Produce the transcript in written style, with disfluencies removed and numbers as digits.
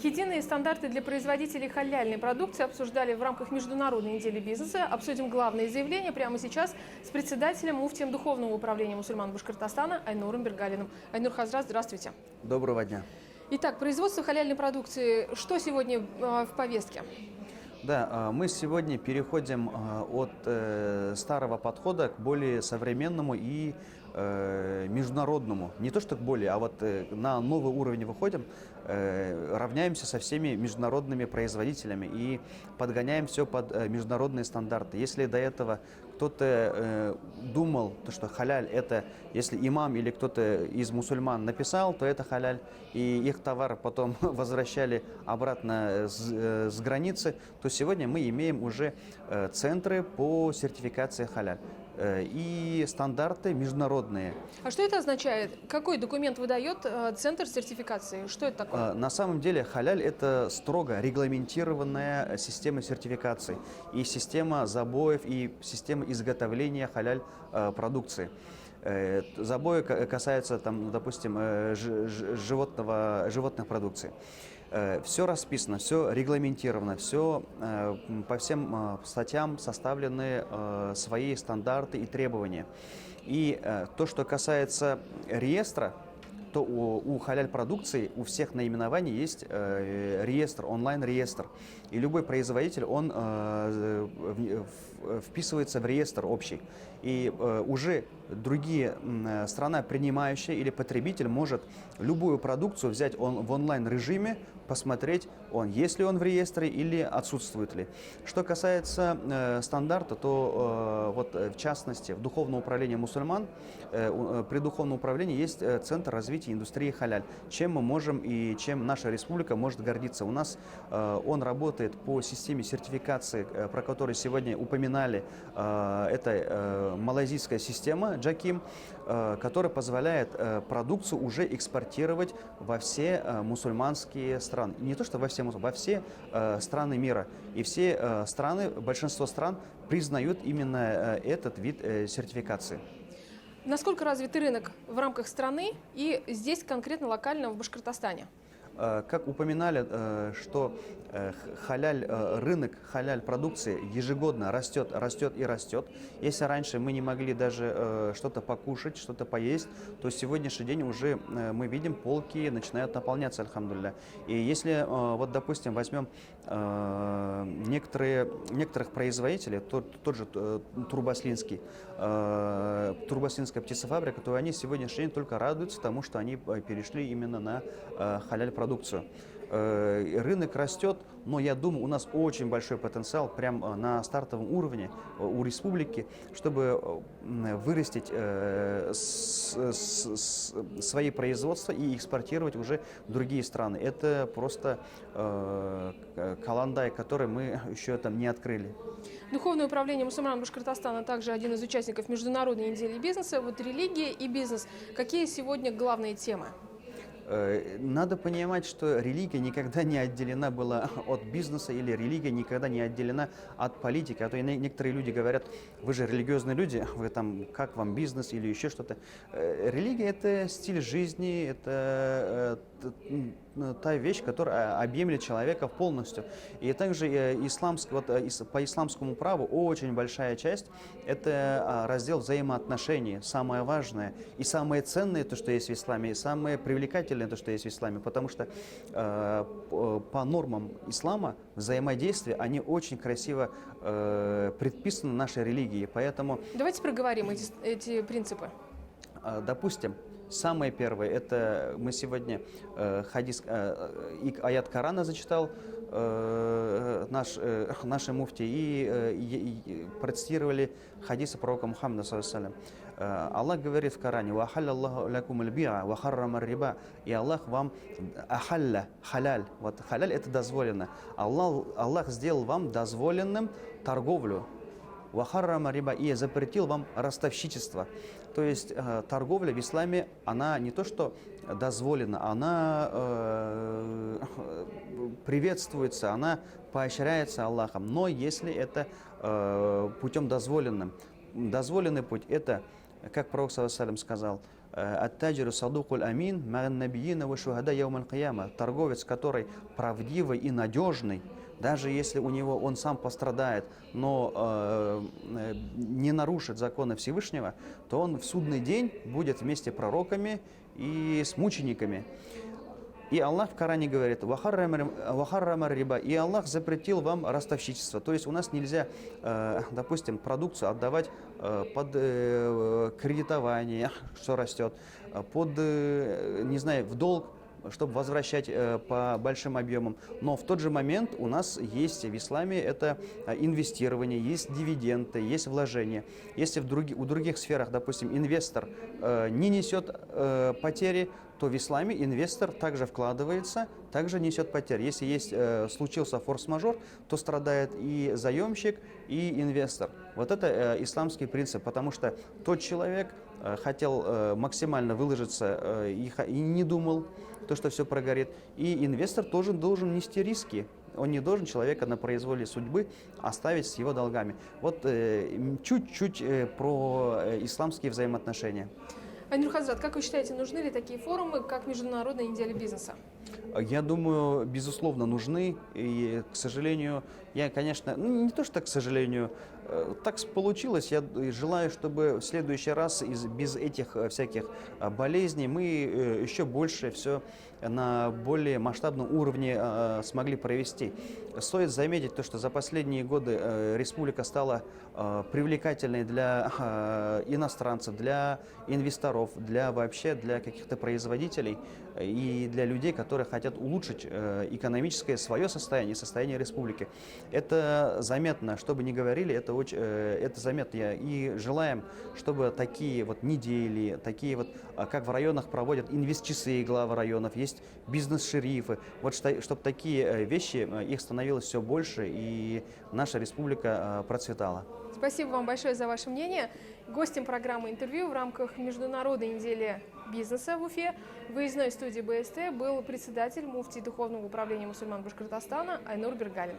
Единые стандарты для производителей халяльной продукции обсуждали в рамках Международной недели бизнеса. Обсудим главные заявления прямо сейчас с председателем муфтием Духовного управления мусульман Башкортостана Айнуром Бергалиным. Айнур Хазрат, здравствуйте. Доброго дня. Итак, производство халяльной продукции. Что сегодня в повестке? Да, мы сегодня переходим от старого подхода к более современному и международному. Не то что к более, а вот на новый уровень выходим, равняемся со всеми международными производителями и подгоняем все под международные стандарты. Если до этого кто-то думал, что халяль это, если имам или кто-то из мусульман написал, то это халяль, и их товар потом возвращали обратно с границы, то сегодня мы имеем уже центры по сертификации халяль и стандарты международные. А что это означает? Какой документ выдает центр сертификации? Что это такое? На самом деле халяль – это строго регламентированная система сертификации и система забоев, и система изготовления халяль продукции. Забои касаются, там, допустим, животных продукций. Все расписано, все регламентировано, все по всем статьям составлены свои стандарты и требования. И то, что касается реестра, то у халяль-продукции, у всех наименований есть реестр, онлайн-реестр. И любой производитель, он вписывается в реестр общий. И уже другие страна принимающая или потребитель может любую продукцию взять в онлайн-режиме, посмотреть, есть ли он в реестре или отсутствует ли. Что касается стандарта, то вот в частности в Духовном управлении мусульман, при Духовном управлении есть Центр развития индустрии халяль. Чем мы можем и чем наша республика может гордиться? У нас он работает по системе сертификации, про которую сегодня упоминали. Это малайзийская система Джаким, которая позволяет продукцию уже экспортировать во все мусульманские страны. Не то, что во все страны мира. И все страны, большинство стран признают именно этот вид сертификации. Насколько развит рынок в рамках страны и здесь конкретно локально в Башкортостане? Как упоминали, что рынок халяль-продукции ежегодно растет и растет. Если раньше мы не могли даже что-то покушать, что-то поесть, то в сегодняшний день уже мы видим, полки начинают наполняться, альхамдулилля. И если, вот, допустим, возьмем некоторых производителей, тот же Турбаслинская птицефабрика, то они сегодняшний день только радуются тому, что они перешли именно на халяль-продукцию. Рынок растет, но я думаю, у нас очень большой потенциал прямо на стартовом уровне у республики, чтобы вырастить свои производства и экспортировать уже в другие страны. Это просто каландай, который мы еще там не открыли. Духовное управление мусульман Башкортостана также один из участников Международной недели бизнеса. Вот религия и бизнес. Какие сегодня главные темы? Надо понимать, что религия никогда не отделена была от бизнеса, или религия никогда не отделена от политики. А то некоторые люди говорят: вы же религиозные люди, вы там, как вам бизнес или еще что-то. Религия – это стиль жизни, это та вещь, которая объемлет человека полностью. И также по исламскому праву очень большая часть – это раздел взаимоотношений, самое важное и самое ценное, то, что есть в исламе, и самое привлекательное, то, что есть в исламе, потому что по нормам ислама взаимодействия, они очень красиво предписаны нашей религией, поэтому… Давайте проговорим эти принципы. Допустим, самое первое, это мы сегодня аят Корана зачитал наши муфти и процитировали хадисы пророка Мухаммада, саллаллаху. Аллах говорит в Коране: «Вахаллаллаху лакум аль-биа, ва харрама ар-риба». И Аллах вам халяль. Вот халяль – это дозволено. Аллах сделал вам дозволенным торговлю. Вахаррама риба, и запретил вам ростовщичество. То есть торговля в исламе, она не то что дозволена, она приветствуется, она поощряется Аллахом. Но если это путем дозволенным. Дозволенный путь – это, как пророк саллаллаху алейхи ва саллям сказал: ат-таджиру садукуль амин мa'ан набiyyin ва шухада яум аль-кияма. Торговец, который правдивый и надежный, даже если у него он сам пострадает, но не нарушит законы Всевышнего, то он в судный день будет вместе с пророками и с мучениками. И Аллах в Коране говорит: «Вахаррамар риба», и Аллах запретил вам ростовщичество. То есть у нас нельзя, допустим, продукцию отдавать под кредитование, что растет, под, не знаю, в долг, чтобы возвращать по большим объемам. Но в тот же момент у нас есть в исламе это инвестирование, есть дивиденды, есть вложения. Если у других сферах, допустим, инвестор не несет потери, то в исламе инвестор также вкладывается, также несет потери. Если случился форс-мажор, то страдает и заемщик, и инвестор. Вот это исламский принцип, потому что тот человек хотел максимально выложиться и не думал, что все прогорит. И инвестор тоже должен нести риски. Он не должен человека на произволе судьбы оставить с его долгами. Вот чуть-чуть про исламские взаимоотношения. Айнур Хазрат, как вы считаете, нужны ли такие форумы, как Международная неделя бизнеса? Я думаю, безусловно, нужны. И, к сожалению, я, конечно, не то, что к сожалению, так получилось. Я желаю, чтобы в следующий раз без этих всяких болезней мы еще больше все на более масштабном уровне смогли провести. Стоит заметить то, что за последние годы республика стала привлекательной для иностранцев, для инвесторов, для каких-то производителей и для людей, которые хотят улучшить экономическое свое состояние, состояние республики. Это заметно, что бы ни говорили, это заметно. И желаем, чтобы такие вот недели, такие вот, как в районах проводят инвестчасы главы районов, есть бизнес-шерифы, вот чтобы такие вещи, их становилось все больше, и наша республика процветала. Спасибо вам большое за ваше мнение. Гостем программы интервью в рамках Международной недели бизнеса в Уфе в выездной студии БСТ был председатель муфтий Духовного управления мусульман Башкортостана Айнур Бергалин.